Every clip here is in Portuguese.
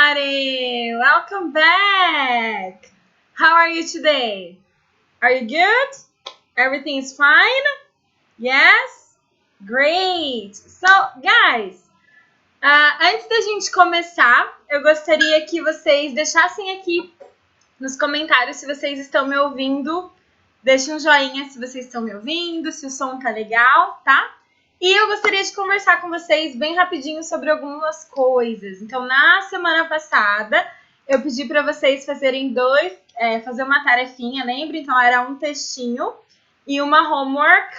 everybody! Welcome back! How are you today? Are you good? Everything is fine? Yes? Great! So, guys, antes da gente começar, eu gostaria que vocês deixassem aqui nos comentários se vocês estão me ouvindo. Deixem um joinha se vocês estão me ouvindo, se o som tá legal, tá? E eu gostaria de conversar com vocês bem rapidinho sobre algumas coisas. Então, na semana passada, eu pedi para vocês fazerem fazer uma tarefinha, lembra? Então, era um textinho e uma homework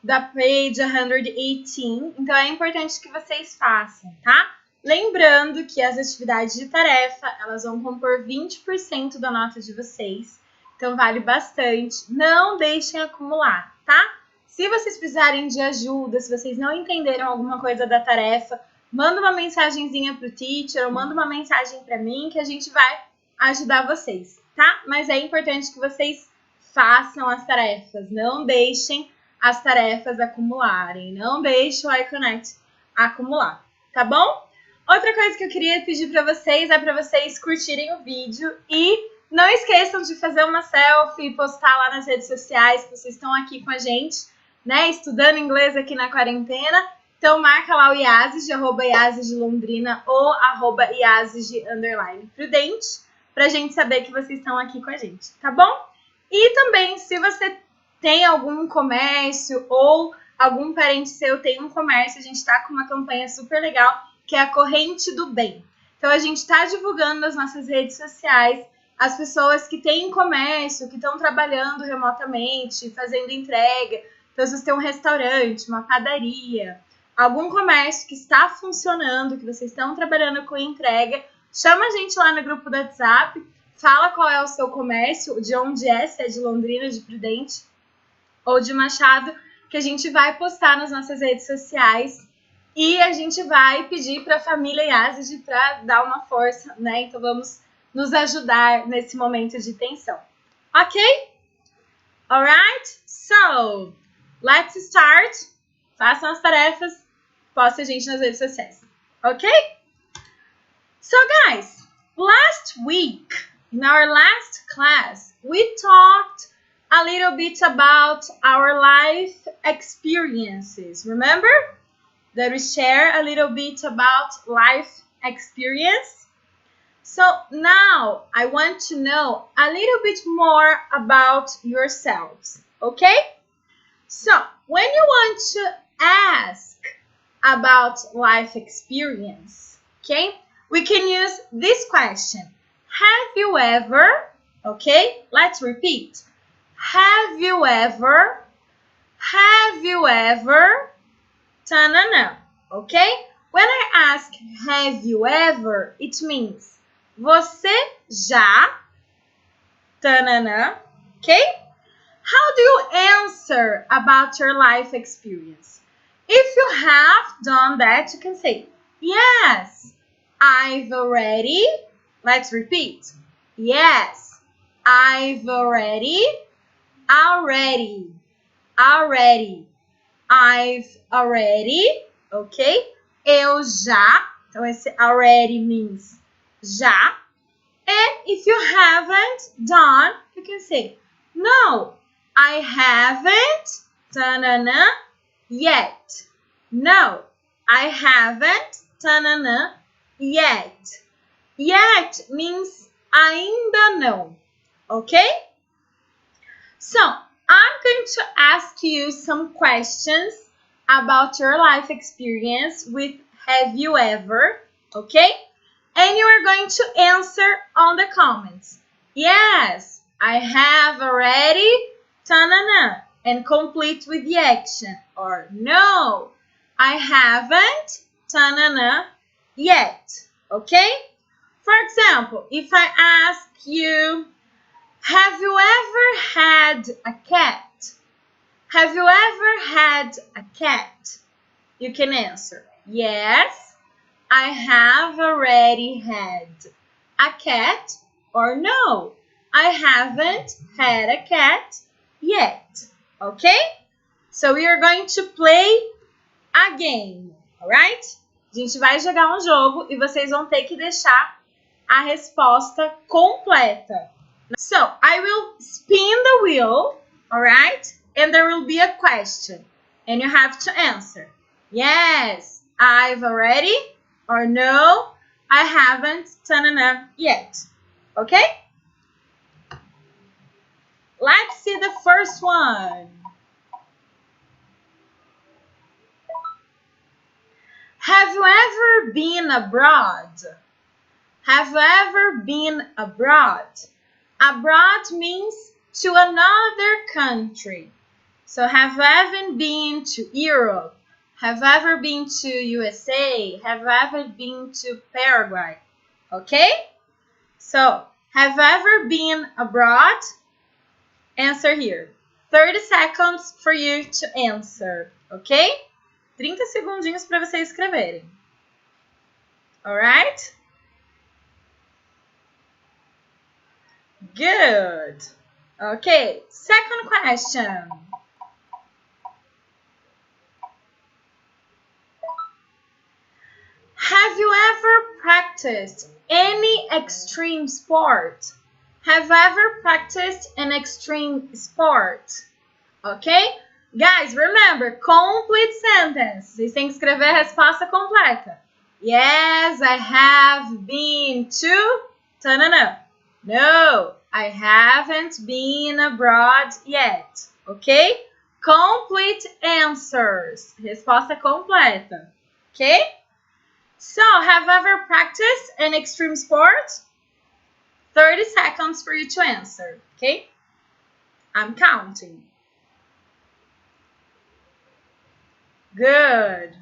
da page 118. Então, é importante que vocês façam, tá? Lembrando que as atividades de tarefa, elas vão compor 20% da nota de vocês. Então, vale bastante. Não deixem acumular, tá? Se vocês precisarem de ajuda, se vocês não entenderam alguma coisa da tarefa, manda uma mensagenzinha pro teacher ou manda uma mensagem para mim que a gente vai ajudar vocês, tá? Mas é importante que vocês façam as tarefas. Não deixem as tarefas acumularem. Não deixem o iConnect acumular, tá bom? Outra coisa que eu queria pedir para vocês é para vocês curtirem o vídeo e não esqueçam de fazer uma selfie e postar lá nas redes sociais que vocês estão aqui com a gente, né, estudando inglês aqui na quarentena. Então marca lá o IASES de @IASES de Londrina ou @IASES de _Prudente pra gente saber que vocês estão aqui com a gente, tá bom? E também, se você tem algum comércio ou algum parente seu tem um comércio, a gente tá com uma campanha super legal, que é a Corrente do Bem. Então a gente tá divulgando nas nossas redes sociais as pessoas que têm comércio, que estão trabalhando remotamente, fazendo entrega. Então, se você tem um restaurante, uma padaria, algum comércio que está funcionando, que vocês estão trabalhando com entrega, chama a gente lá no grupo do WhatsApp, fala qual é o seu comércio, de onde é, se é de Londrina, de Prudente ou de Machado, que a gente vai postar nas nossas redes sociais e a gente vai pedir para a família IASES para dar uma força, né? Então, vamos nos ajudar nesse momento de tensão. Ok? Alright? So, let's start. Façam as tarefas. Poste a gente nas redes sociais. Ok? So, guys, last week, in our last class, we talked a little bit about our life experiences. Remember that we share a little bit about life experience? So now I want to know a little bit more about yourselves, okay? So when you want to ask about life experience, okay, we can use this question. Have you ever, okay, let's repeat. Have you ever, ta-na-na, okay? When I ask have you ever, it means você já, tanana, okay? How do you answer about your life experience? If you have done that, you can say, yes, I've already, let's repeat. Yes, I've already, I've already, okay? Eu já, então esse already means já. And if you haven't done, you can say, no, I haven't, ta-na-na, yet. No, I haven't, ta-na-na, yet. Yet means ainda não, okay? So, I'm going to ask you some questions about your life experience with have you ever, okay? And you are going to answer on the comments. Yes, I have already, ta-na-na, and complete with the action. Or no, I haven't, ta-na-na, yet. Okay? For example, if I ask you, have you ever had a cat? Have you ever had a cat? You can answer, yes, I have already had a cat, or no, I haven't had a cat yet. Okay? So we are going to play a game, alright? A gente vai jogar um jogo e vocês vão ter que deixar a resposta completa. So, I will spin the wheel, alright? And there will be a question. And you have to answer. Yes, I've already, or no, I haven't yet. Okay? Let's see the first one. Have you ever been abroad? Have you ever been abroad? Abroad means to another country. So have you ever been to Europe? Have you ever been to USA? Have you ever been to Paraguay? Okay? So, have you ever been abroad? Answer here. 30 seconds for you to answer. Ok? 30 segundinhos para vocês escreverem. Alright? Good. Okay, second question. Have you ever practiced any extreme sport? Have you ever practiced an extreme sport? Ok? Guys, remember, complete sentence. Vocês têm que escrever a resposta completa. Yes, I have been to... No, I haven't been abroad yet. Ok? Complete answers. Resposta completa. Ok? So, have you ever practiced an extreme sport? 30 seconds for you to answer. Ok? I'm counting. Good.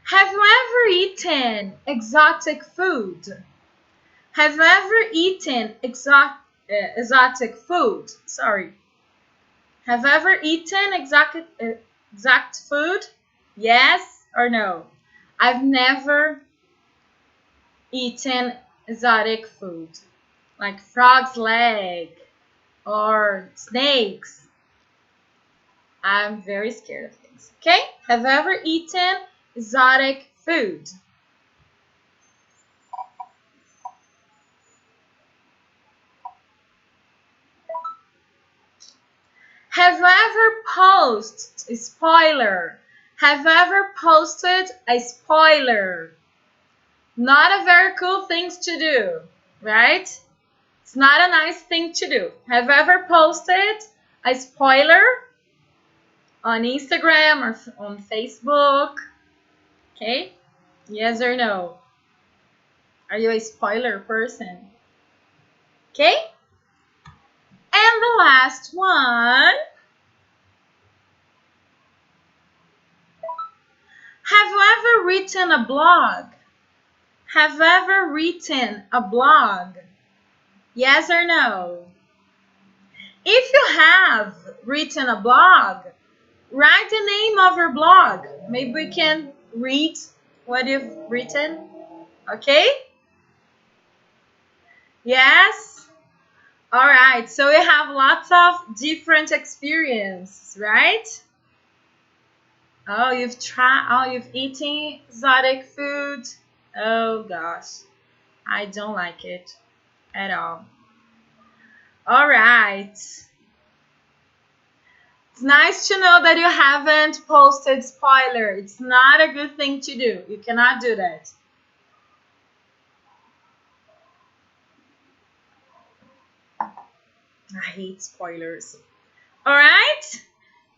Have you ever eaten exotic food? Have you ever eaten exotic food? Sorry. Have you ever eaten exotic food? Yes or no? I've never eaten exotic food. Like frog's leg or snakes. I'm very scared of things. Okay? Have you ever eaten exotic food? Have you ever posted a spoiler? Have you ever posted a spoiler? Not a very cool thing to do, right? It's not a nice thing to do. Have you ever posted a spoiler on Instagram or on Facebook? Okay? Yes or no? Are you a spoiler person? Okay? And the last one. Have you ever written a blog? Have you ever written a blog? Yes or no? If you have written a blog, write the name of your blog. Maybe we can read what you've written. Okay? Yes? Alright, so we have lots of different experiences, right? Oh, you've eaten exotic food. Oh gosh, I don't like it at all. Alright. It's nice to know that you haven't posted spoiler. It's not a good thing to do. You cannot do that. I hate spoilers. Alright?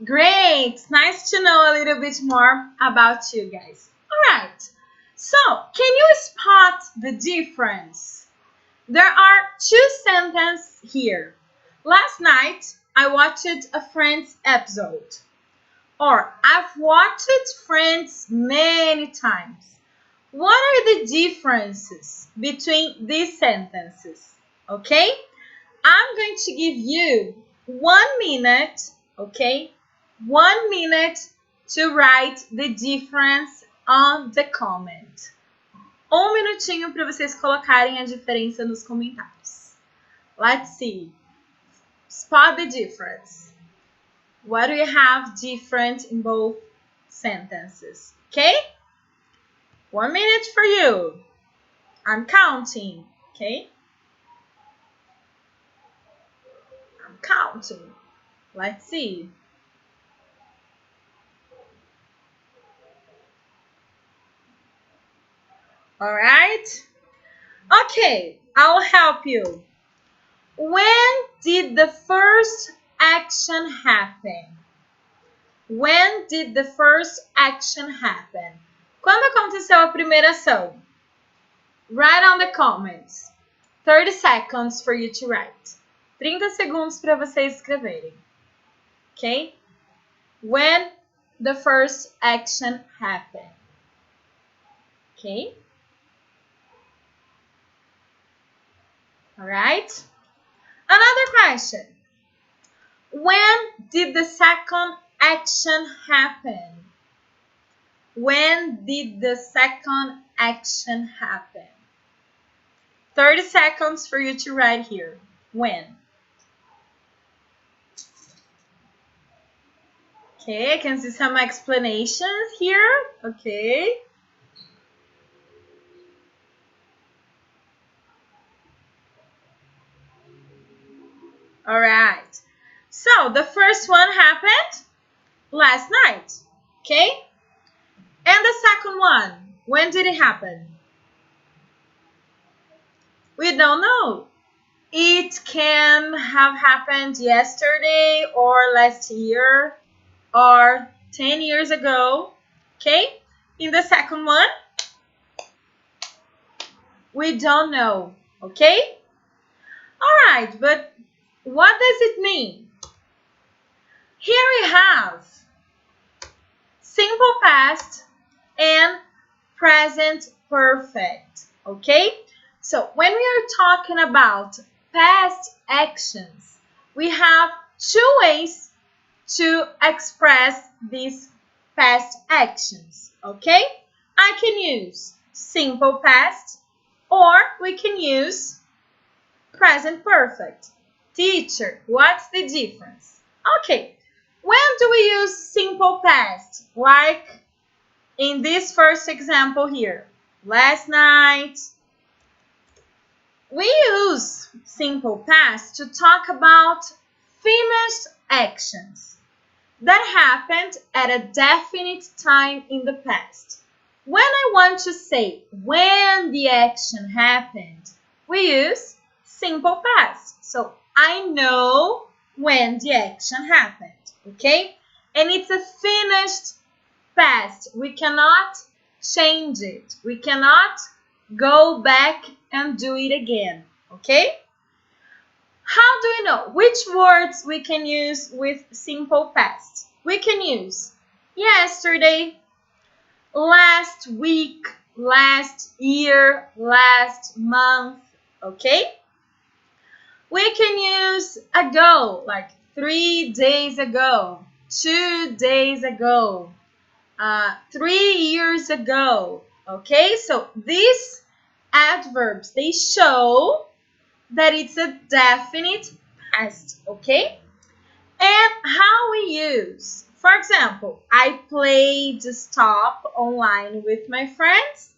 Great. It's nice to know a little bit more about you guys. Alright. So, can you spot the difference? There are two sentences here. Last night, I watched a Friends episode. Or, I've watched Friends many times. What are the differences between these sentences? Okay? I'm going to give you 1 minute, okay? 1 minute to write the difference on the comment. 1 minutinho para vocês colocarem a diferença nos comentários. Let's see. Spot the difference. What do you have different in both sentences. Okay? 1 minute for you. I'm counting. Okay? I'm counting. Let's see. All right? Okay, I'll help you. When did the first action happen? When did the first action happen? Quando aconteceu a primeira ação? Write on the comments. 30 seconds for you to write. 30 segundos para vocês escreverem. Okay? When the first action happened. Okay? All right? Another question. When did the second action happen? When did the second action happen? 30 seconds for you to write here. When? Okay, I can see some explanations here. Okay. All right. So the first one happened last night. Okay? And the second one, when did it happen? We don't know. It can have happened yesterday or last year or 10 years ago. Okay? In the second one, we don't know. Okay? All right, but what does it mean? Here we have simple past and present perfect. Okay? So when we are talking about past actions, we have two ways to express these past actions. Okay? I can use simple past or we can use present perfect. Teacher, what's the difference? Okay, when do we use simple past? Like in this first example here, last night. We use simple past to talk about finished actions that happened at a definite time in the past. When I want to say when the action happened, we use simple past. So I know when the action happened, okay? And it's a finished past. We cannot change it. We cannot go back and do it again, okay? How do we know which words we can use with simple past? We can use yesterday, last week, last year, last month, okay? We can use ago, like 3 days ago, 2 days ago, 3 years ago, okay? So these adverbs, they show that it's a definite past, okay? And how we use, for example, I played stop online with my friends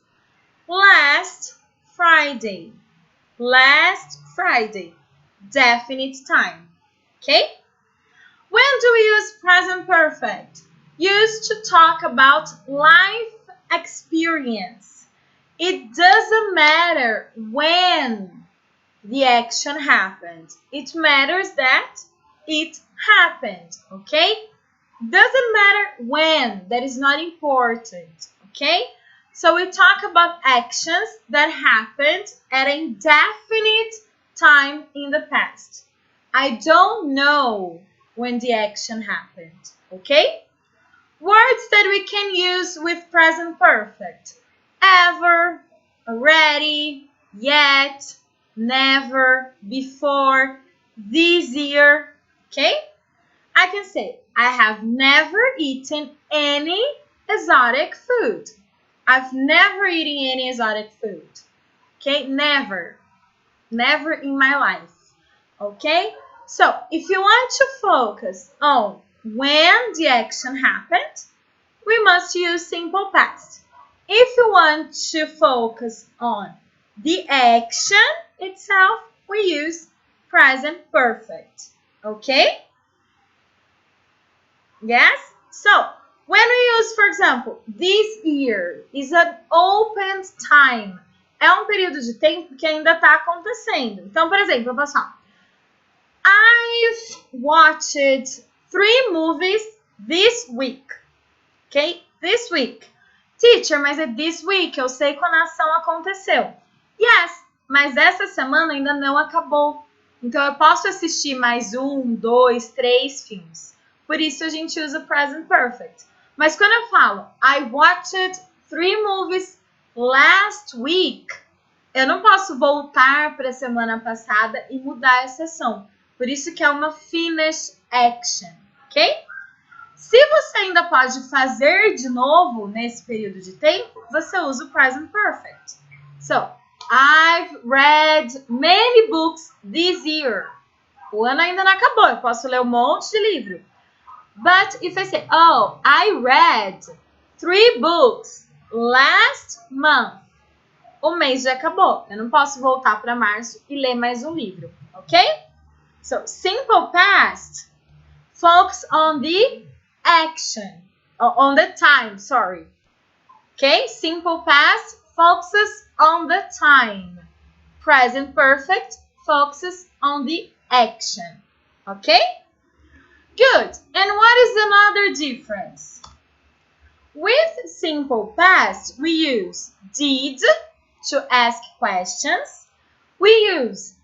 last Friday. Last Friday, definite time, okay? When do we use present perfect? Used to talk about life experience. It doesn't matter when the action happened. It matters that it happened, okay? Doesn't matter when. That is not important, okay? So we talk about actions that happened at a definite time in the past. I don't know when the action happened, okay? Words that we can use with present perfect. Ever, already, yet, never, before, this year, okay? I can say, I have never eaten any exotic food. I've never eaten any exotic food. Okay, never. Never in my life. Okay? So, if you want to focus on when the action happened, we must use simple past. If you want to focus on the action itself, we use present perfect. Okay? Yes? So, when we use, for example, this year is an open time. É um período de tempo que ainda está acontecendo. Então, por exemplo, eu posso falar, I've watched 3 movies this week. Ok? This week. Teacher, mas é this week. Eu sei quando a ação aconteceu. Yes, mas essa semana ainda não acabou. Então, eu posso assistir mais 1, 2, 3 filmes. Por isso, a gente usa present perfect. Mas quando eu falo, I watched 3 movies last week, eu não posso voltar para a semana passada e mudar essa ação. Por isso que é uma finished action, ok? Se você ainda pode fazer de novo nesse período de tempo, você usa o present perfect. So, I've read many books this year. O ano ainda não acabou, eu posso ler um monte de livro. But if I say, oh, I read 3 books last month. O mês já acabou. Eu não posso voltar para março e ler mais um livro, ok? So, simple past, focus on the action, on the time, sorry. Okay? Simple past focuses on the time. Present perfect focuses on the action. Okay? Good. And what is another difference? With simple past, we use did to ask questions. We use,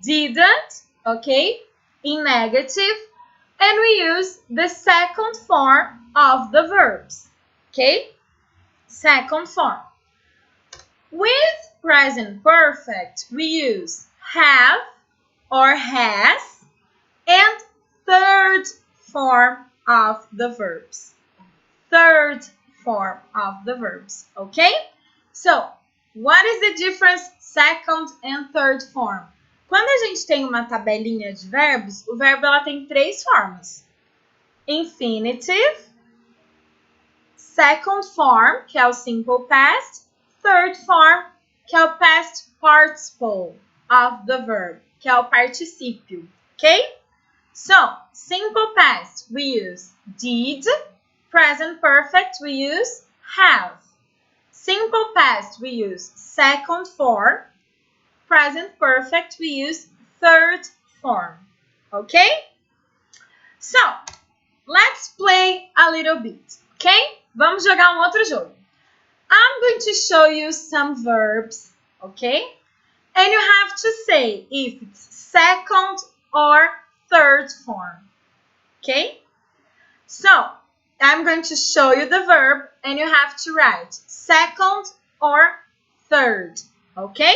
didn't, okay, in negative. And we use the second form of the verbs, okay? Second form. With present perfect, we use have or has and third form of the verbs. Third form of the verbs, okay? So, what is the difference second and third form? Quando a gente tem uma tabelinha de verbos, o verbo ela tem 3 formas. Infinitive, second form, que é o simple past, third form, que é o past participle of the verb, que é o particípio, ok? So, simple past, we use did. Present perfect, we use have. Simple past, we use second form. Present perfect, we use third form. Okay? So, let's play a little bit. Okay? Vamos jogar outro jogo. I'm going to show you some verbs. Okay? And you have to say if it's second or third form. Okay? So, I'm going to show you the verb and you have to write second or third. Ok?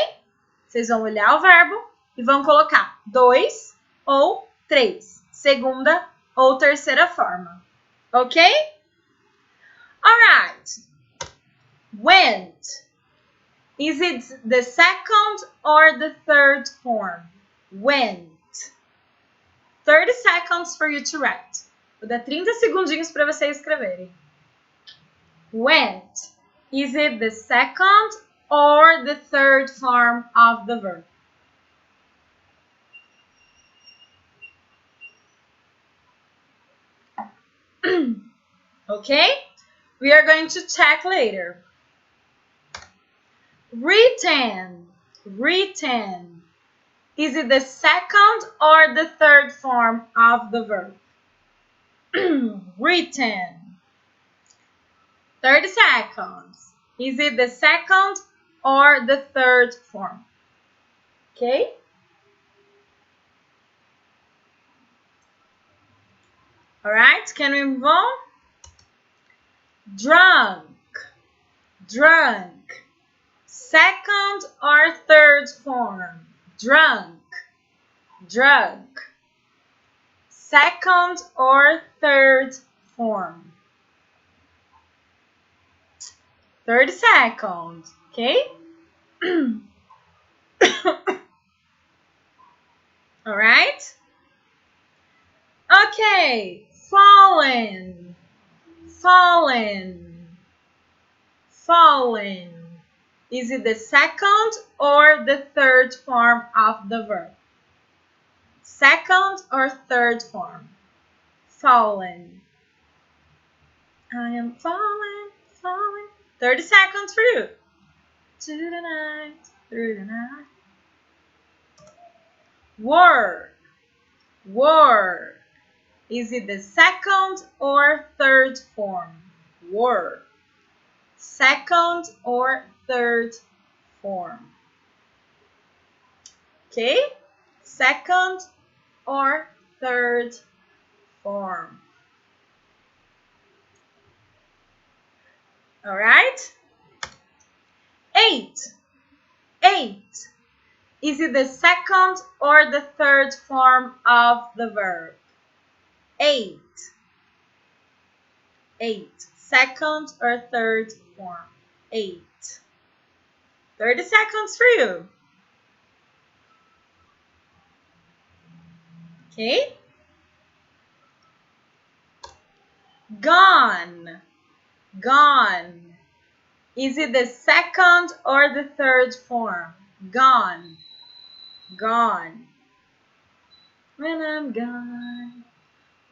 Vocês vão olhar o verbo e vão colocar 2 ou 3. Segunda ou terceira forma. Ok? Alright. Went. Is it the second or the third form? Went. 30 seconds for you to write. Vou dar 30 segundinhos para vocês escreverem. Went. Is it the second or the third form of the verb? Okay? We are going to check later. Written. Written. Is it the second or the third form of the verb? Written. 30 seconds. Is it the second or the third form? Okay? Alright, can we move on? Drunk. Drunk. Second or third form? Drunk. Drunk. Second or third form? 30 seconds, okay? All right? Okay, fallen. fallen, fallen. Is it the second or the third form of the verb? Second or third form? Fallen. I am falling, falling. 30 seconds for you. To the night, through the night. Were, were. Is it the second or third form? Were. Second or third form. Okay? Second or third form. All right? 8. 8. Is it the second or the third form of the verb? 8. 8. Second or third form? 8. 30 seconds for you. Okay? Gone. Gone. Is it the second or the third form? Gone. Gone. When I'm gone,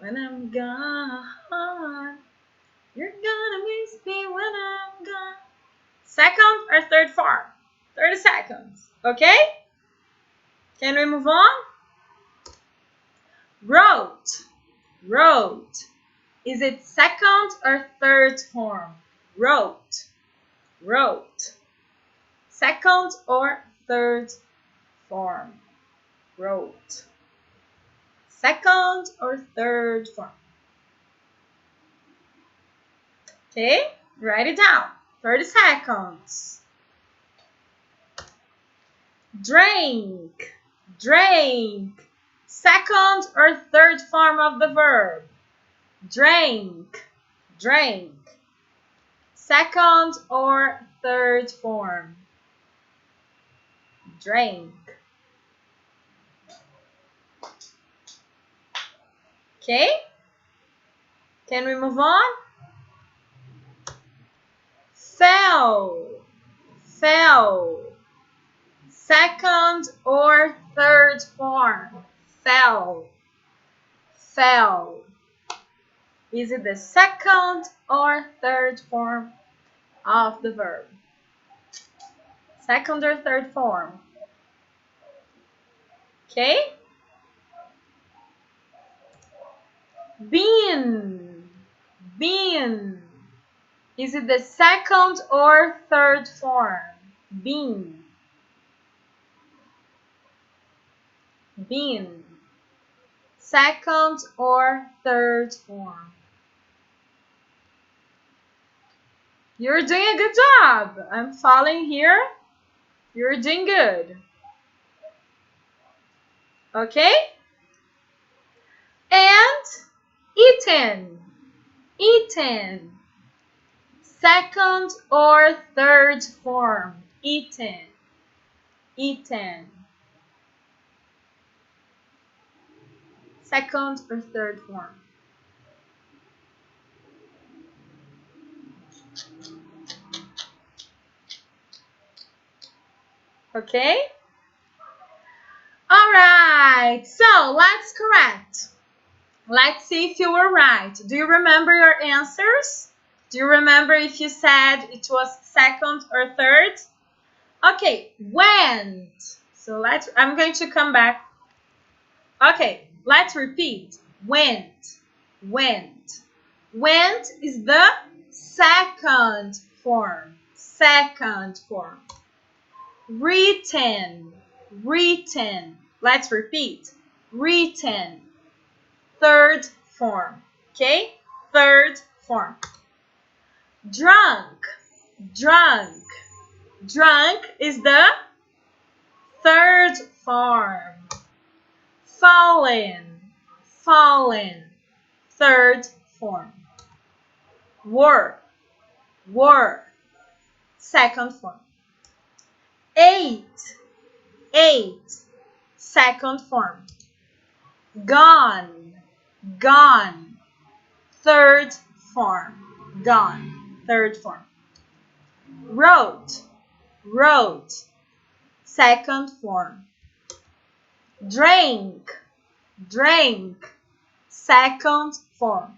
when I'm gone, you're gonna miss me when I'm gone. Second or third form? 30 seconds. Okay? Can we move on? Wrote. Wrote. Is it second or third form? Wrote. Wrote. Second or third form? Wrote. Second or third form? Okay, write it down. 30 seconds. Drink. Drink. Second or third form of the verb? Drink. Drink. Second or third form? Drink. Okay? Can we move on? Fell. Fell. Second or third form? Fell. Fell. Is it the second or third form of the verb? Second or third form? Okay? Been. Been. Is it the second or third form? Been. Been. Second or third form? You're doing a good job. I'm following here. You're doing good. Okay? And eaten. Eaten. Second or third form? Eaten. Eaten. Second or third form? Okay? All right. So let's correct. Let's see if you were right. Do you remember your answers? Do you remember if you said it was second or third? Okay, went. So I'm going to come back. Okay, let's repeat. Went, went. Went is the second form. Second form. Written, written. Let's repeat. Written. Third form. Okay? Third form. Drunk, drunk. Drunk is the third form. Fallen, fallen. Third form. Were, were. Second form. Ate, ate. Second form. Gone, gone. Third form. gone. Third form. Wrote, wrote. Second form. Drank, drank. Second form.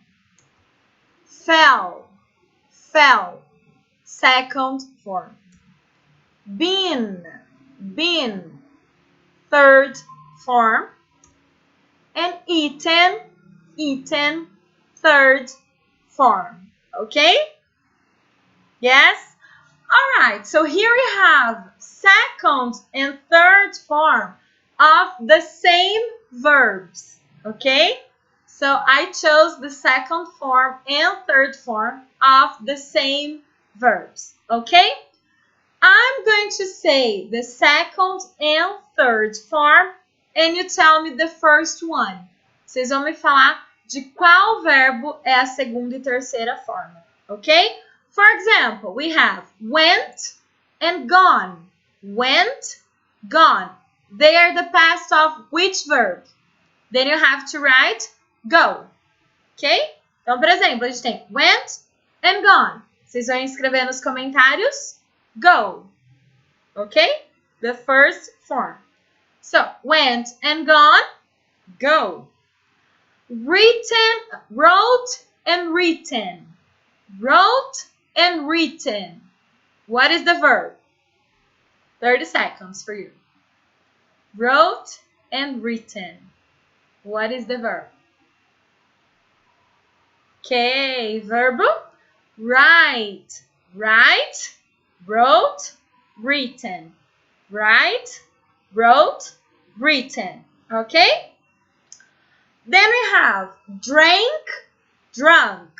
Fell, fell. Second form. Been, been. Third form. And eaten, eaten. Third form. Okay? Yes? Alright, so here we have second and third form of the same verbs. Okay? So I chose the second form and third form of the same verbs. Okay? I'm going to say the second and third form and you tell me the first one. Vocês vão me falar de qual verbo é a segunda e terceira forma. Ok? For example, we have went and gone. Went, gone. They are the past of which verb? Then you have to write go. Ok? Então, por exemplo, a gente tem went and gone. Vocês vão escrever nos comentários go. Ok? The first form. So, went and gone, go. Written, wrote and written. Wrote and written. What is the verb? 30 seconds for you. Wrote and written. What is the verb? Okay, verbo. Write. Write, wrote, written. Write, wrote, written. Okay? Then we have drank, drunk.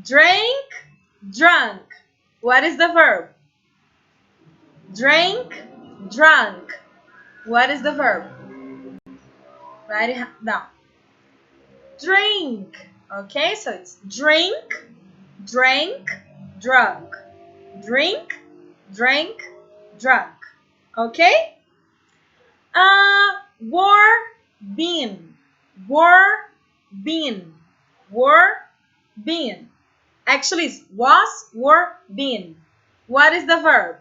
Drank, drunk. What is the verb? Drank, drunk. What is the verb? Write it down. Drink. Okay, so it's drink, drank, drunk. Drink, drank, drunk. Okay? Were, been. Were, been. Were, been. Actually, it's was, were, been. What is the verb?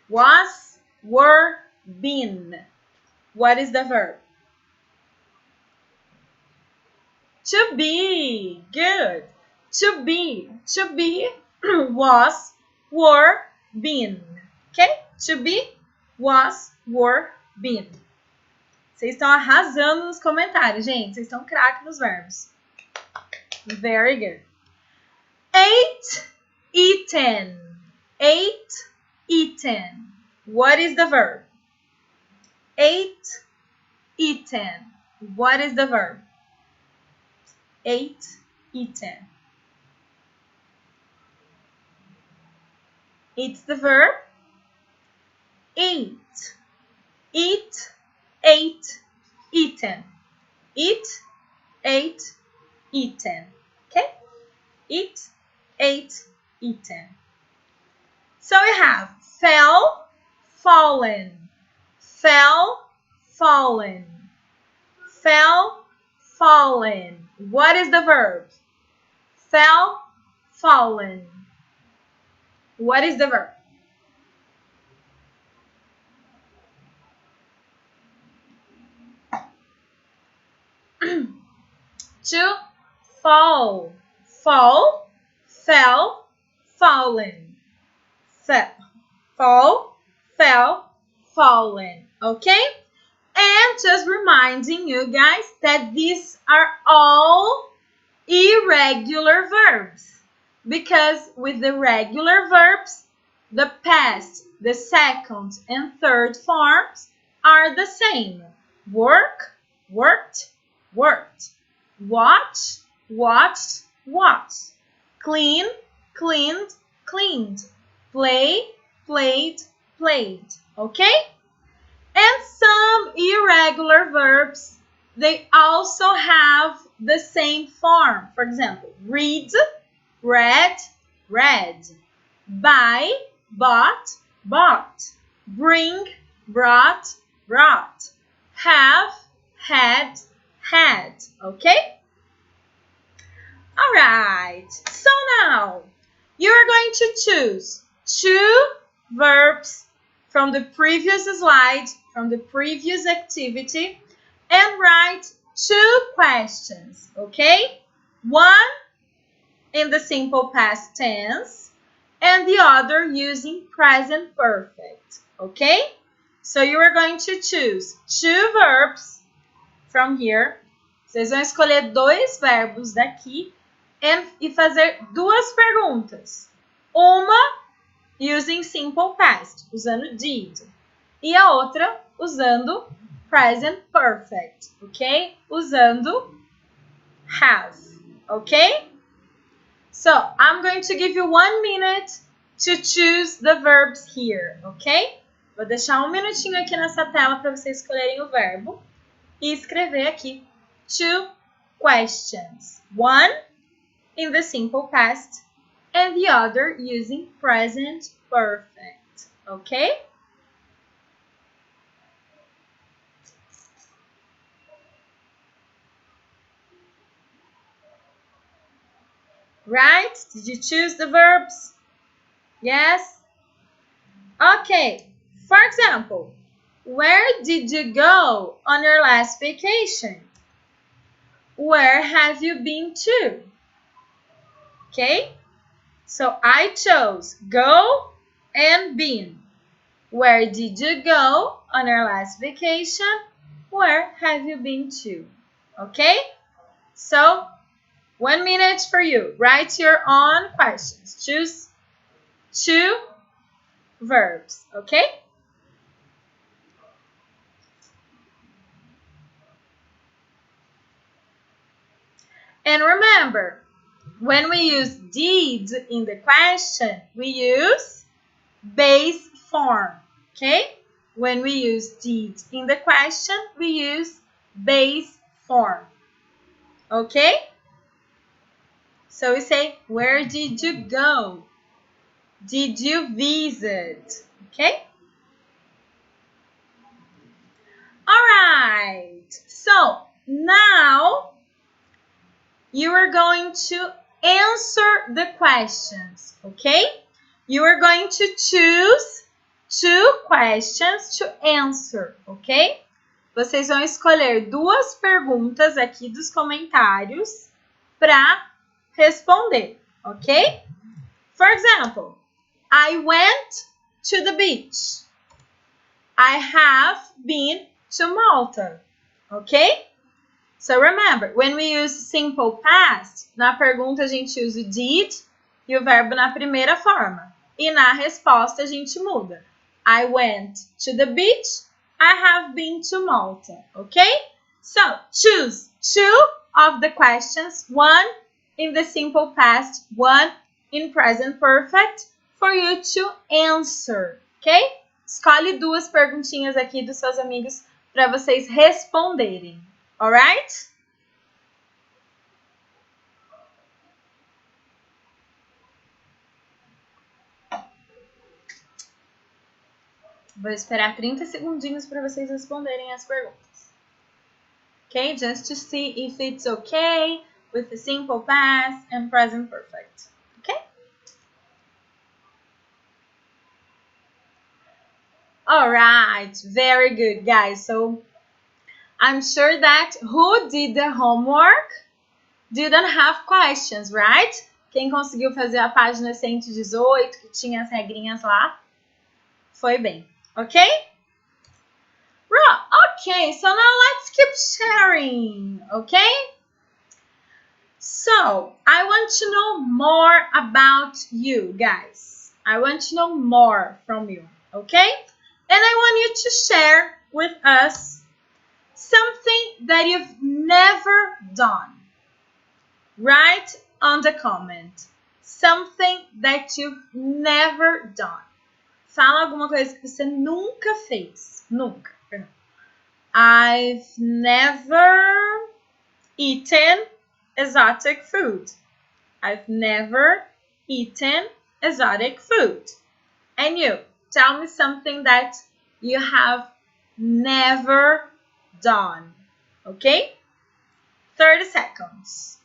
Was, were, been. What is the verb? To be. Good. To be. To be was, were, been. Okay? To be was, were, been. Vocês estão arrasando nos comentários, gente. Vocês estão craque nos verbos. Very good. Ate, eaten. Ate, eaten. What is the verb? Ate, eaten. What is the verb? Ate, eaten. It's the verb eat. Eat, ate, eaten. Eat, ate, eaten. Okay? Eat, ate, eaten. So we have fell, fallen. Fell, fallen. Fell, fallen. What is the verb? Fell, fallen. What is the verb? To fall. Fall, fell, fallen. Fall, fell, fallen. Okay? And just reminding you guys that these are all irregular verbs. Because with the regular verbs, the past, the second, and third forms are the same. Work, worked, worked. Watch, watched, watched. Clean, cleaned, cleaned. Play, played, played. Okay? And some irregular verbs, they also have the same form. For example, read, read, read. Buy, bought, bought. Bring, brought, brought. Have, had, had. Okay? All right. So now, you are going to choose 2 verbs from the previous slide, from the previous activity, and write 2 questions, okay? One in the simple past tense, and the other using present perfect, okay? So you are going to choose 2 verbs from here. Vocês vão escolher 2 verbos daqui e fazer 2 perguntas. Uma using simple past, usando did. E a outra usando present perfect, ok? Usando have, ok? So, I'm going to give you 1 minute to choose the verbs here, ok? Vou deixar 1 minutinho aqui nessa tela para vocês escolherem o verbo e escrever aqui 2 questions. One in the simple past and the other using present perfect, ok? Right? Did you choose the verbs? Yes? Okay. For example, where did you go on your last vacation? Where have you been to? Okay? So I chose go and been. Where did you go on your last vacation? Where have you been to? Okay? So, 1 minute for you. Write your own questions. Choose 2 verbs, okay? And remember, when we use did in the question, we use base form, okay? When we use did in the question, we use base form, okay? So we say, where did you go? Did you visit? Okay? All right. So now you are going to answer the questions, okay? You are going to choose 2 questions to answer, ok? Vocês vão escolher 2 perguntas aqui dos comentários para responder, ok? For example, I went to the beach. I have been to Malta, ok? So remember, when we use simple past, na pergunta a gente usa o did e o verbo na primeira forma. E na resposta a gente muda. I went to the beach. I have been to Malta, ok? So choose 2 of the questions, 1 in the simple past, 1 in present perfect, for you to answer, ok? Escolhe 2 perguntinhas aqui dos seus amigos para vocês responderem, alright? Vou esperar 30 segundinhos para vocês responderem as perguntas. Okay, just to see if it's okay with the simple past and present perfect. Okay? All right, very good, guys. So I'm sure that who did the homework didn't have questions, right? Quem conseguiu fazer a página 118, que tinha as regrinhas lá, foi bem, ok? Okay, so now let's keep sharing, okay? So, I want to know more about you, guys. I want to know more from you, okay? And I want you to share with us something that you've never done. Write on the comment. Something that you've never done. Fala alguma coisa que você nunca fez. Nunca. I've never eaten exotic food. I've never eaten exotic food. And you, tell me something that you have never done. Okay? 30 seconds.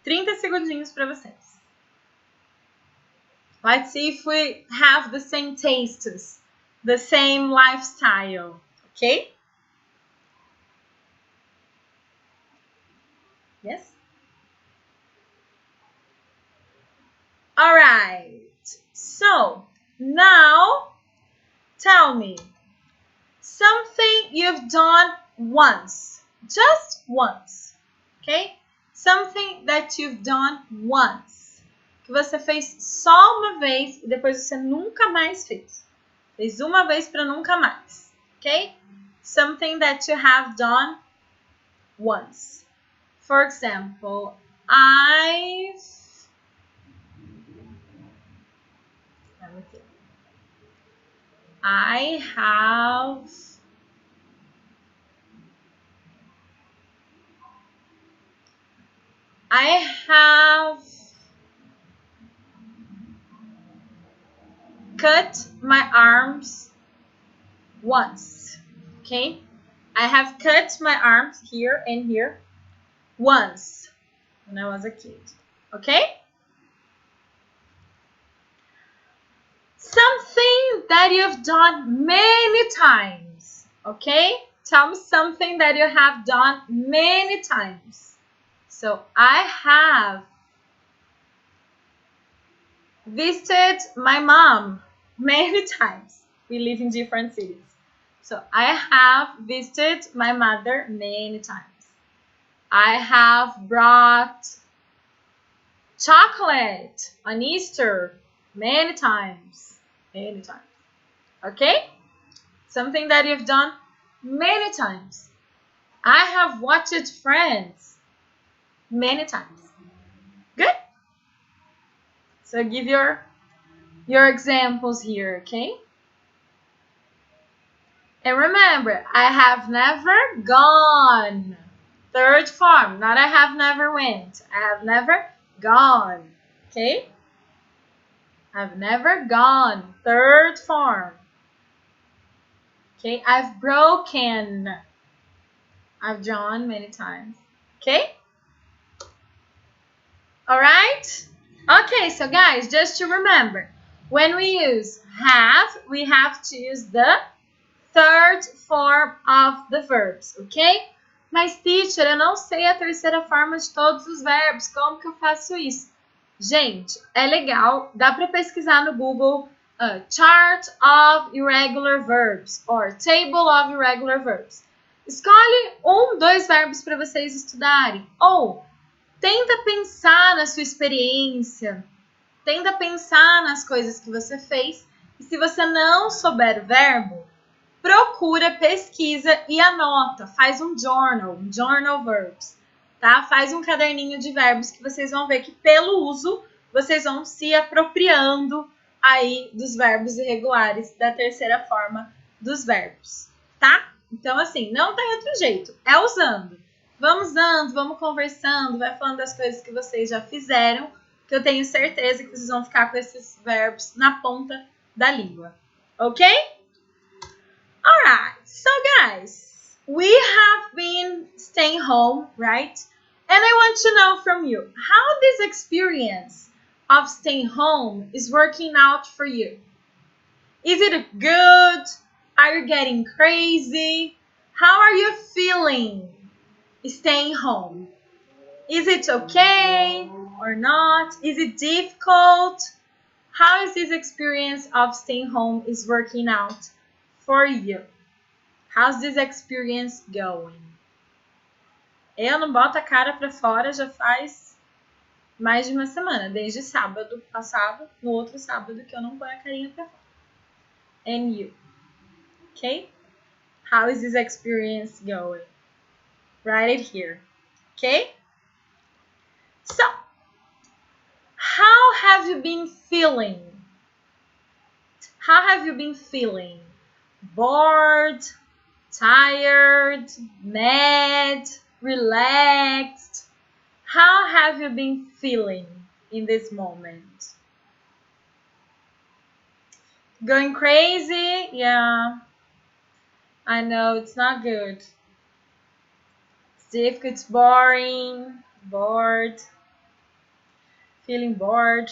30 segundinhos para vocês. Let's see if we have the same tastes, the same lifestyle, okay? Yes? All right. So, now tell me something you've done once, just once, okay? Something that you've done once, que você fez só uma vez e depois você nunca mais fez. Fez uma vez para nunca mais, okay? Something that you have done once. For example, I have cut my arms once, okay? I have cut my arms here and here once when I was a kid, okay? Something that you've done many times, okay? Tell me something that you have done many times. So I have visited my mom many times. We live in different cities. So I have visited my mother many times. I have brought chocolate on Easter many times. Many times. Okay? Something that you've done many times. I have watched Friends many times. Good? So give your examples here, okay? And remember, I have never gone. Third form, not I have never went. I have never gone, okay? I've never gone. Third form. Okay, I've broken. I've drawn many times. Okay? Alright? Okay, so guys, just to remember, when we use have, we have to use the third form of the verbs, ok? Mas, teacher, eu não sei a terceira forma de todos os verbos. Como que eu faço isso? Gente, é legal. Dá para pesquisar no Google Chart of Irregular Verbs or Table of Irregular Verbs. Escolhe 1, 2 verbos para vocês estudarem. Ou tenta pensar na sua experiência. Tenta pensar nas coisas que você fez. E se você não souber o verbo, procura, pesquisa e anota. Faz um journal verbs, tá? Faz um caderninho de verbos que vocês vão ver que pelo uso vocês vão se apropriando aí dos verbos irregulares da terceira forma dos verbos, tá? Então, assim, não tem outro jeito. É usando. Vamos usando, vamos conversando, vai falando das coisas que vocês já fizeram, que eu tenho certeza que vocês vão ficar com esses verbos na ponta da língua. Ok? Alright, so guys, we have been staying home, right? And I want to know from you, how this experience of staying home is working out for you. Is it good? Are you getting crazy? How are you feeling staying home? Is it okay or not? Is it difficult? How is this experience of staying home is working out for you? How's this experience going? Eu não boto a cara pra fora já faz mais de uma semana, desde sábado passado, no outro sábado que eu não ponho a carinha pra fora. And you? Okay? How is this experience going? Write it here. Okay? So, how have you been feeling? How have you been feeling? Bored, tired, mad, relaxed? How have you been feeling in this moment? Going crazy? Yeah. I know, it's not good. It's difficult, it's boring, bored. feeling bored.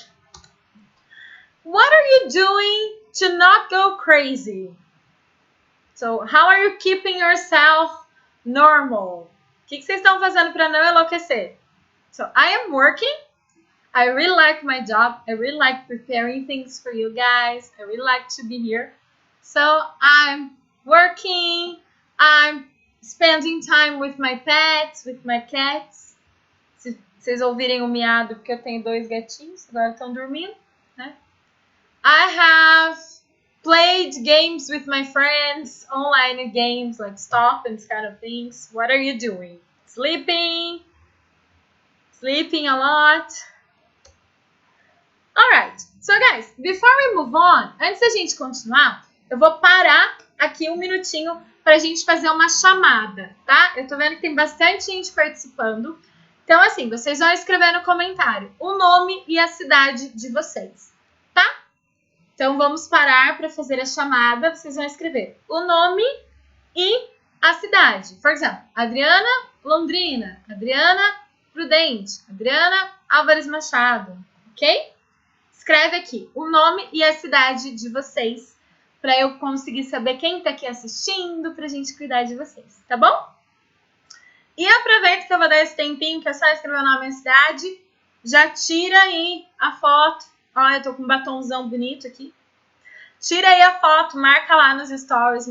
What are you doing to not go crazy? So, how are you keeping yourself normal? O que vocês estão fazendo para não enlouquecer? So, I am working. I really like my job. I really like preparing things for you guys. I really like to be here. So, I'm working. I'm spending time with my pets, with my cats. Se vocês ouvirem o miado, porque eu tenho 2 gatinhos, agora estão dormindo, né? I have played games with my friends, online games like stop and this kind of things. What are you doing? Sleeping? Sleeping a lot? Alright, so guys, before we move on, antes da gente continuar, eu vou parar aqui um minutinho pra gente fazer uma chamada, tá? Eu tô vendo que tem bastante gente participando. Então, assim, vocês vão escrever no comentário o nome e a cidade de vocês, tá? Então, vamos parar para fazer a chamada. Vocês vão escrever o nome e a cidade. Por exemplo, Adriana Londrina, Adriana Prudente, Adriana Álvares Machado, ok? Escreve aqui o nome e a cidade de vocês para eu conseguir saber quem está aqui assistindo, para a gente cuidar de vocês, tá bom? E aproveita que eu vou dar esse tempinho, que é só escrever o nome e a cidade. Já tira aí a foto. Olha, eu tô com um batonzão bonito aqui. Tira aí a foto, marca lá nos stories,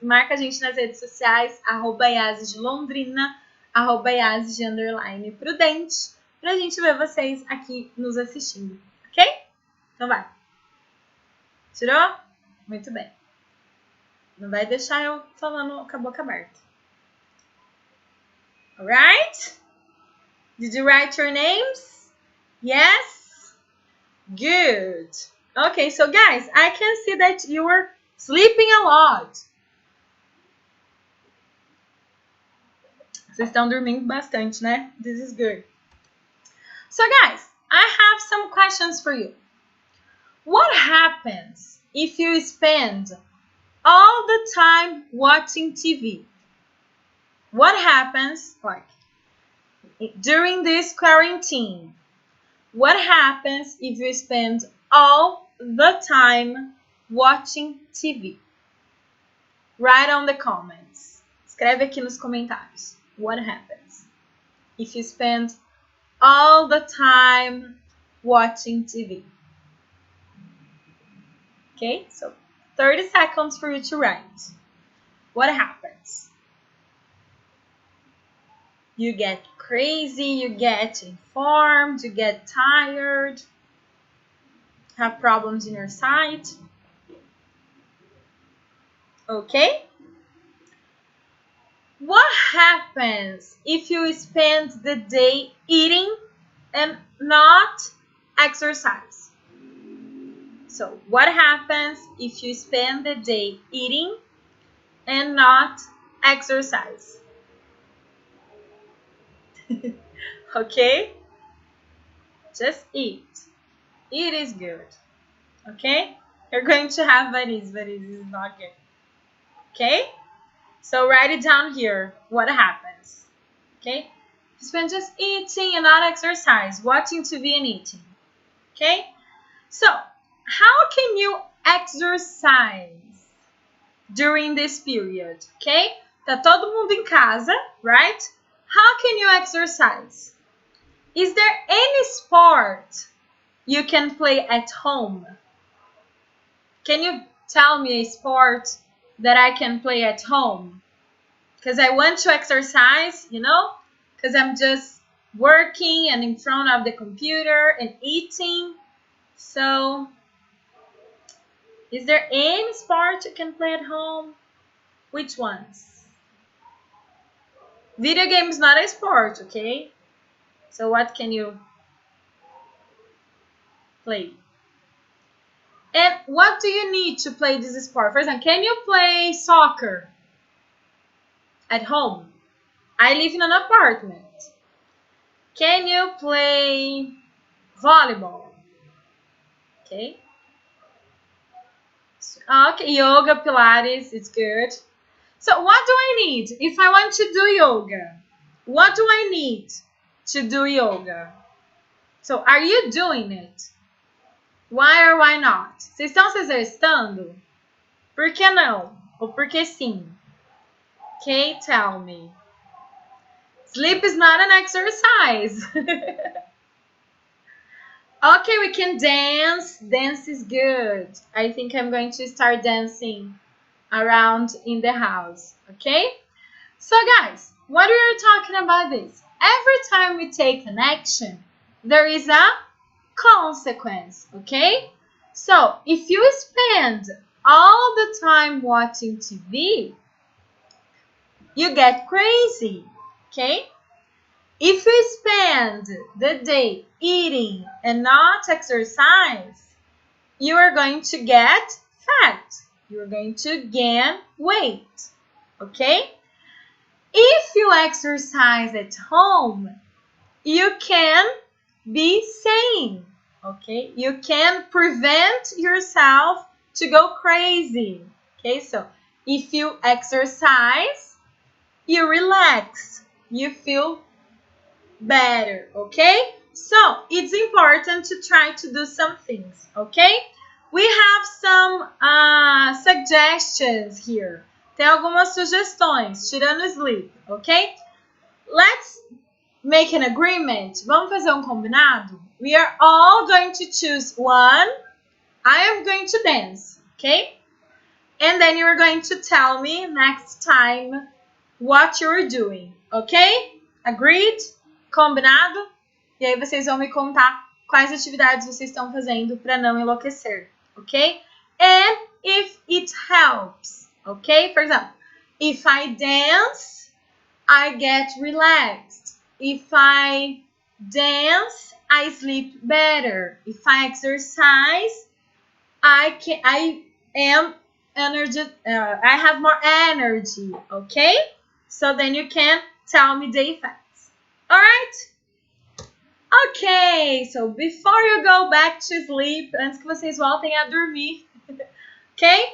marca a gente nas redes sociais, @Iazes de Londrina, @Iazes de _Prudente, pra gente ver vocês aqui nos assistindo, ok? Então vai. Tirou? Muito bem. Não vai deixar eu falando com a boca aberta. Alright? Did you write your names? Yes? Good. Okay, so guys, I can see that you are sleeping a lot. Vocês estão dormindo bastante, né? This is good. So guys, I have some questions for you. What happens if you spend all the time watching TV? What happens, like, during this quarantine? What happens if you spend all the time watching TV? Write on the comments. Escreve aqui nos comentários. What happens if you spend all the time watching TV? Okay, so 30 seconds for you to write. What happens? You get crazy, you get informed, you get tired, have problems in your sight. Okay? What happens if you spend the day eating and not exercise? So, what happens if you spend the day eating and not exercise? Okay? Just eat. It is good. Okay? You're going to have variz. Variz is not good. Okay? So write it down here. What happens? Okay? You spend just eating and not exercise. Watching TV and eating. Okay? So, how can you exercise during this period? Okay? Tá todo mundo em casa, right? How can you exercise? Is there any sport you can play at home? Can you tell me a sport that I can play at home? Because I want to exercise, you know? Because I'm just working and in front of the computer and eating. So, is there any sport you can play at home? Which ones? Video game is not a sport, okay? So what can you play? And what do you need to play this sport? For example, can you play soccer at home? I live in an apartment. Can you play volleyball? Okay. Okay, yoga, Pilates, it's good. So what do I need if I want to do yoga? What do I need to do yoga? So, are you doing it? Why or why not? Vocês estão se exercitando? Por que não? Ou por que sim? Okay, tell me. Sleep is not an exercise. Okay, we can dance. Dance is good. I think I'm going to start dancing around in the house. Okay? So guys, what we are talking about is every time we take an action, there is a consequence. Okay? So if you spend all the time watching TV, you get crazy. Okay? If you spend the day eating and not exercise, you are going to get fat. You are going to gain weight. Okay? If you exercise at home, you can be sane. Okay? You can prevent yourself to go crazy. Okay? So, if you exercise, you relax. You feel better, okay? So, it's important to try to do some things, okay? We have some suggestions here. Tem algumas sugestões, tirando sleep, ok? Let's make an agreement. Vamos fazer um combinado? We are all going to choose one. I am going to dance, okay? And then you're going to tell me next time what you're doing, okay? Agreed? Combinado? E aí vocês vão me contar quais atividades vocês estão fazendo para não enlouquecer, ok? And if it helps, ok? For example, if I dance, I get relaxed. If I dance, I sleep better. If I exercise, I have more energy, okay? So then you can tell me the effects. Alright? Okay, so before you go back to sleep, antes que vocês voltem a dormir, okay?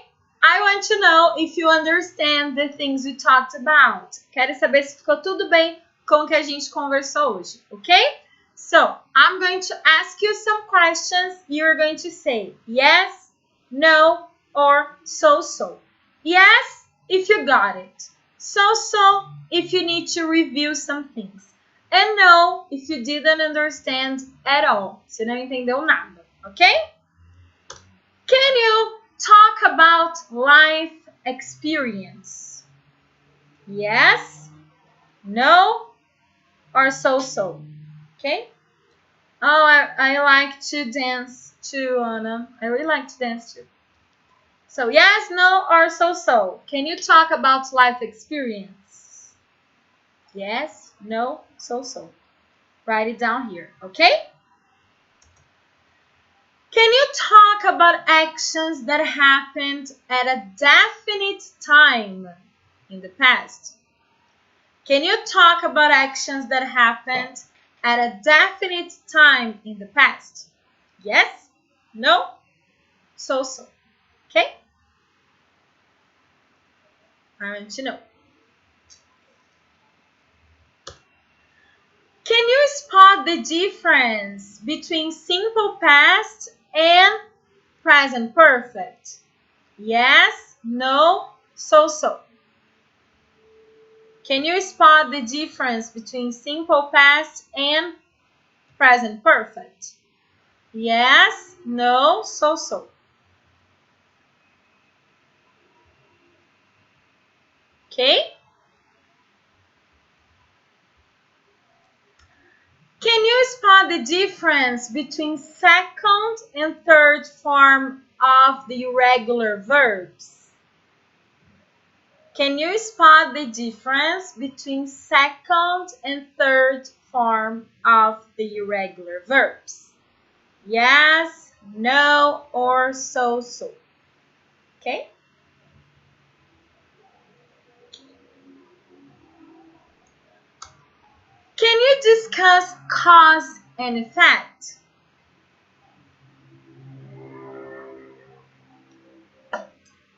I want to know if you understand the things we talked about. Quero saber se ficou tudo bem com o que a gente conversou hoje, okay? So, I'm going to ask you some questions. You're going to say yes, no, or so-so. Yes, if you got it. So-so, if you need to review some things. And no, if you didn't understand at all. Se não entendeu nada, okay? Can you talk about life experience? Yes, no, or so-so, okay? Oh, I like to dance too, Anna. I really like to dance too. So, yes, no, or so-so. Can you talk about life experience? Yes, no, so-so. Write it down here, okay? Can you talk about actions that happened at a definite time in the past? Can you talk about actions that happened at a definite time in the past? Yes, no, so-so, okay? I want to know. Can you spot the difference between simple past and present perfect? Yes, no, so-so. Can you spot the difference between simple past and present perfect? Yes, no, so-so. Okay? Can you spot the difference between second and third form of the irregular verbs? Can you spot the difference between second and third form of the irregular verbs? Yes, no, or so-so. Okay? Can you discuss cause and effect?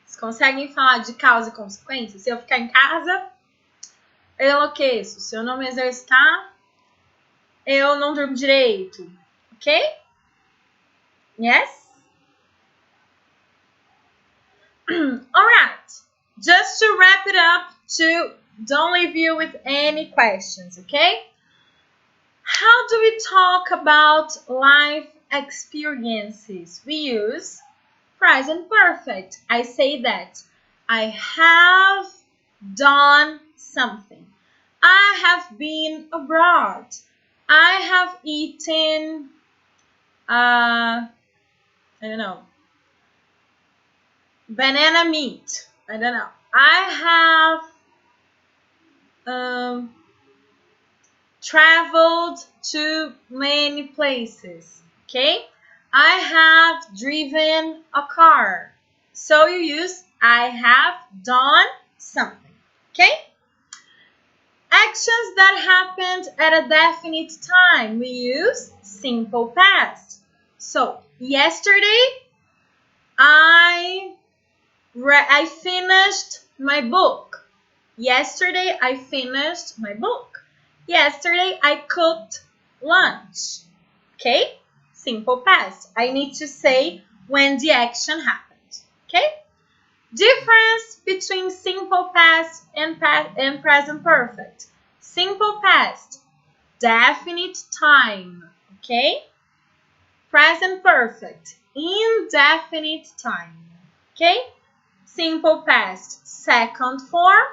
Vocês conseguem falar de causa e consequência? Se eu ficar em casa, eu enlouqueço. Se eu não me exercitar, eu não durmo direito. Okay? Yes? Alright, just to wrap it up, to don't leave you with any questions, okay? How do we talk about life experiences? We use present perfect. I say that I have done something. I have been abroad. I have eaten, I don't know, banana meat. I don't know. I have traveled to many places. Okay? I have driven a car. So you use I have done something. Okay? Actions that happened at a definite time. We use simple past. So, yesterday I finished my book. Yesterday I finished my book. Yesterday I cooked lunch. Okay? Simple past. I need to say when the action happened. Okay? Difference between simple past and present perfect. Simple past, definite time. Okay? Present perfect, indefinite time. Okay? Simple past, second form.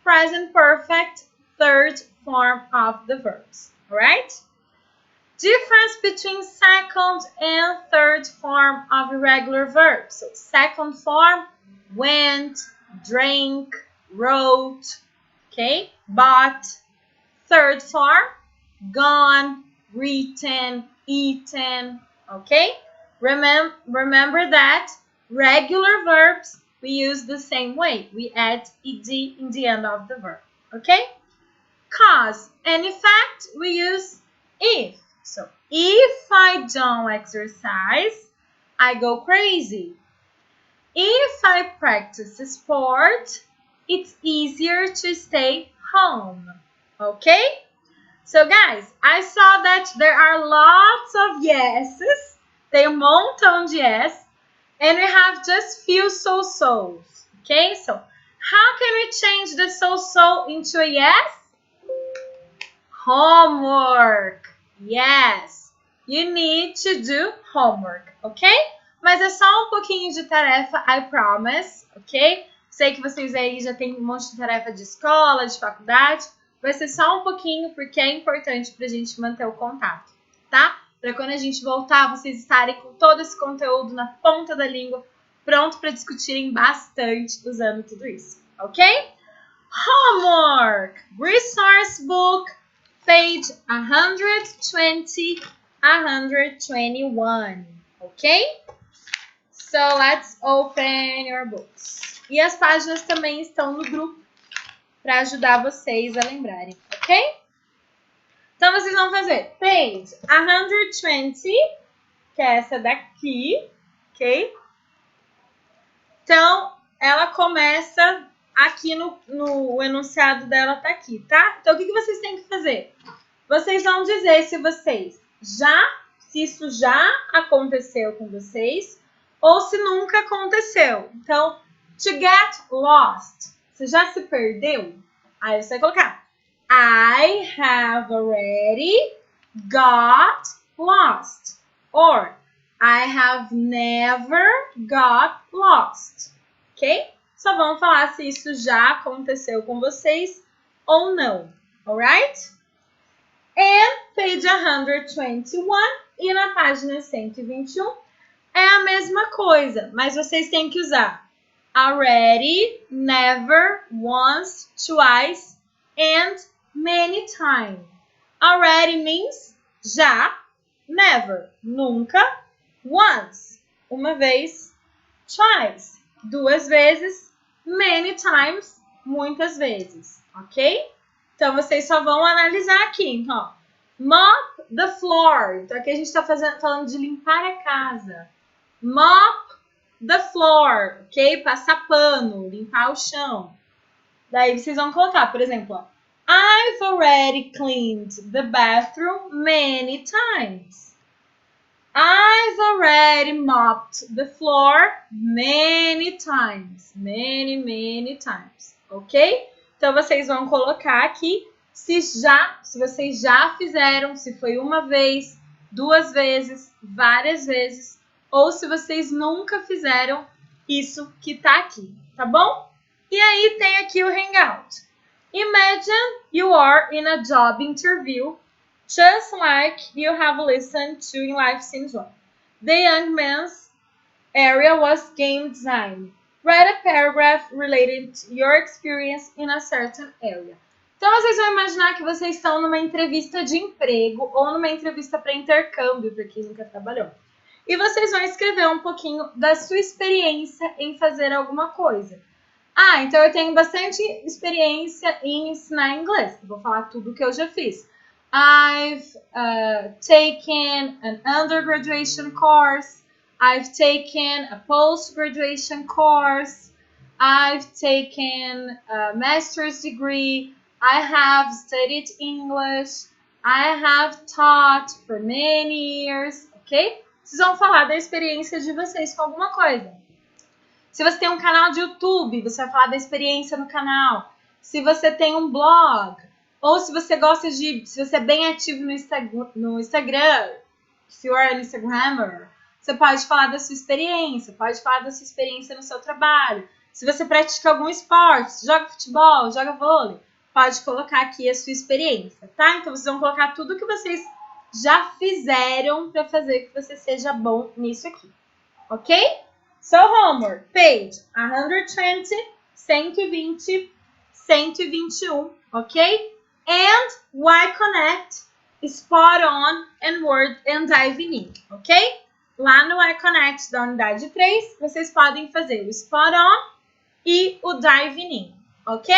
Present perfect, third form of the verbs. Alright? Difference between second and third form of irregular verbs. So, second form, went, drank, wrote, okay, bought. Third form, gone, written, eaten, okay? Remember that regular verbs, we use the same way. We add ed in the end of the verb, okay? Cause and effect, we use if. So, if I don't exercise, I go crazy. If I practice sport, it's easier to stay home. Okay? So, guys, I saw that there are lots of yeses. Tem montão de yes. And we have just few so-sos. Okay? So, how can we change the so-so into a yes? Homework. Yes. You need to do homework. Ok? Mas é só um pouquinho de tarefa, I promise. Ok? Sei que vocês aí já têm um monte de tarefa de escola, de faculdade. Vai ser só um pouquinho, porque é importante pra gente manter o contato, tá? Pra quando a gente voltar, vocês estarem com todo esse conteúdo na ponta da língua, pronto para discutirem bastante usando tudo isso, ok? Homework! Resource book, page 120, 121, ok? So, let's open your books. E as páginas também estão no grupo para ajudar vocês a lembrarem, ok? Então, vocês vão fazer page 120, que é essa daqui, ok? Então, ela começa aqui no enunciado dela, tá aqui, tá? Então, o que vocês têm que fazer? Vocês vão dizer se isso já aconteceu com vocês ou se nunca aconteceu. Então, to get lost. Você já se perdeu? Aí você vai colocar I have already got lost. Or I have never got lost. Ok? Só vamos falar se isso já aconteceu com vocês ou não. Alright? And page 121 e na página 121 é a mesma coisa, mas vocês têm que usar already, never, once, twice, and many times. Already means já, never, nunca, once, uma vez, twice, duas vezes, many times, muitas vezes, ok? Então, vocês só vão analisar aqui, então, ó, mop the floor. Então, aqui a gente está falando de limpar a casa. Mop the floor, ok? Passar pano, limpar o chão. Daí vocês vão colocar, por exemplo, ó, I've already cleaned the bathroom many times. already mopped the floor many times. Many times. Ok? Então, vocês vão colocar aqui se vocês já fizeram, se foi uma vez, 2 vezes, várias vezes, ou se vocês nunca fizeram isso que tá aqui, tá bom? E aí tem aqui o hangout. Imagine you are in a job interview, just like you have listened to in Life Since One. The young man's area was game design. Write a paragraph related to your experience in a certain area. Então, vocês vão imaginar que vocês estão numa entrevista de emprego ou numa entrevista para intercâmbio, para quem nunca trabalhou. E vocês vão escrever um pouquinho da sua experiência em fazer alguma coisa. Ah, então eu tenho bastante experiência em ensinar inglês. Vou falar tudo que eu já fiz. I've taken an undergraduation course. I've taken a post-graduation course. I've taken a master's degree. I have studied English. I have taught for many years. Ok? Vocês vão falar da experiência de vocês com alguma coisa. Se você tem um canal de YouTube, você vai falar da experiência no canal. Se você tem um blog, ou se você gosta se você é bem ativo no Instagram, se you are an Instagrammer, você pode falar da sua experiência, pode falar da sua experiência no seu trabalho. Se você pratica algum esporte, joga futebol, joga vôlei, pode colocar aqui a sua experiência, tá? Então, vocês vão colocar tudo que vocês já fizeram para fazer que você seja bom nisso aqui, ok? So, homework, page 120, 120, 121, ok? And why connect, spot on, and word and diving in, ok? Lá no why connect da unidade 3, vocês podem fazer o spot on e o diving in, ok?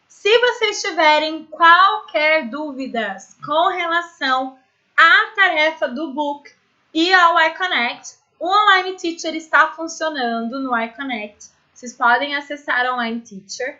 Se vocês tiverem qualquer dúvidas com relação à tarefa do book e ao iConnect, o Online Teacher está funcionando no iConnect. Vocês podem acessar o Online Teacher.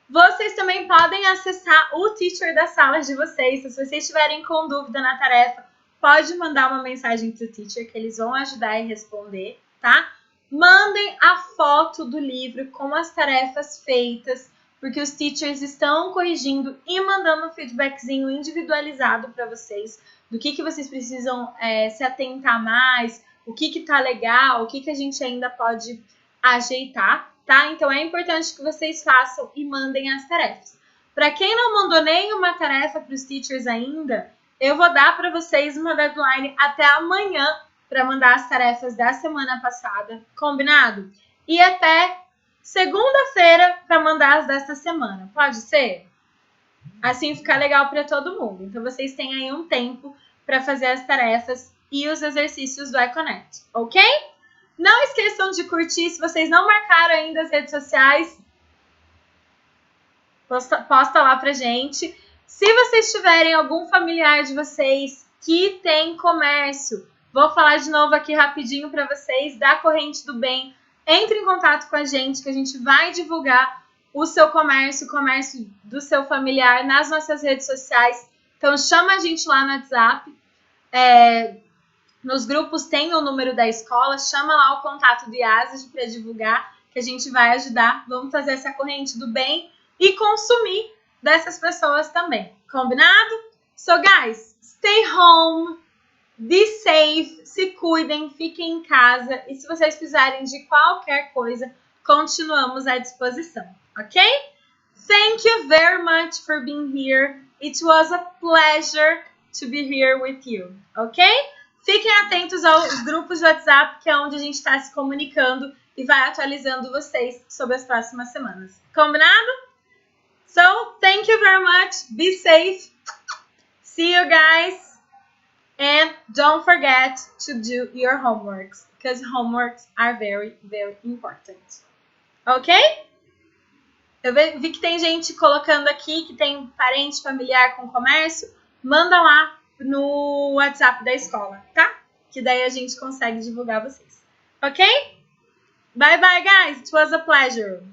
Vocês também podem acessar o Teacher da sala de vocês. Se vocês estiverem com dúvida na tarefa, pode mandar uma mensagem para o Teacher que eles vão ajudar e responder, tá? Mandem a foto do livro com as tarefas feitas, porque os teachers estão corrigindo e mandando um feedbackzinho individualizado para vocês do que vocês precisam se atentar mais, o que tá legal, o que a gente ainda pode ajeitar, tá? Então é importante que vocês façam e mandem as tarefas. Para quem não mandou nenhuma tarefa para os teachers ainda, eu vou dar para vocês uma deadline até amanhã para mandar as tarefas da semana passada, combinado? E até segunda-feira para mandar as desta semana, pode ser? Assim fica legal para todo mundo. Então, vocês têm aí um tempo para fazer as tarefas e os exercícios do iConnect, ok? Não esqueçam de curtir. Se vocês não marcaram ainda as redes sociais, posta lá pra gente. Se vocês tiverem algum familiar de vocês que tem comércio, vou falar de novo aqui rapidinho para vocês da Corrente do Bem. Entre em contato com a gente que a gente vai divulgar o seu comércio, o comércio do seu familiar nas nossas redes sociais. Então, chama a gente lá no WhatsApp. Nos grupos tem o número da escola, chama lá o contato do IASAG para divulgar, que a gente vai ajudar. Vamos fazer essa corrente do bem e consumir dessas pessoas também. Combinado? So, guys, stay home, be safe, se cuidem, fiquem em casa. E se vocês precisarem de qualquer coisa, continuamos à disposição, ok? Thank you very much for being here. It was a pleasure to be here with you, ok? Fiquem atentos aos grupos de WhatsApp, que é onde a gente está se comunicando e vai atualizando vocês sobre as próximas semanas. Combinado? So, thank you very much. Be safe. See you guys. And don't forget to do your homeworks, because homeworks are very, very important. Ok? Eu vi que tem gente colocando aqui que tem parente familiar com comércio. Manda lá no WhatsApp da escola, tá? Que daí a gente consegue divulgar vocês. Ok? Bye bye, guys. It was a pleasure.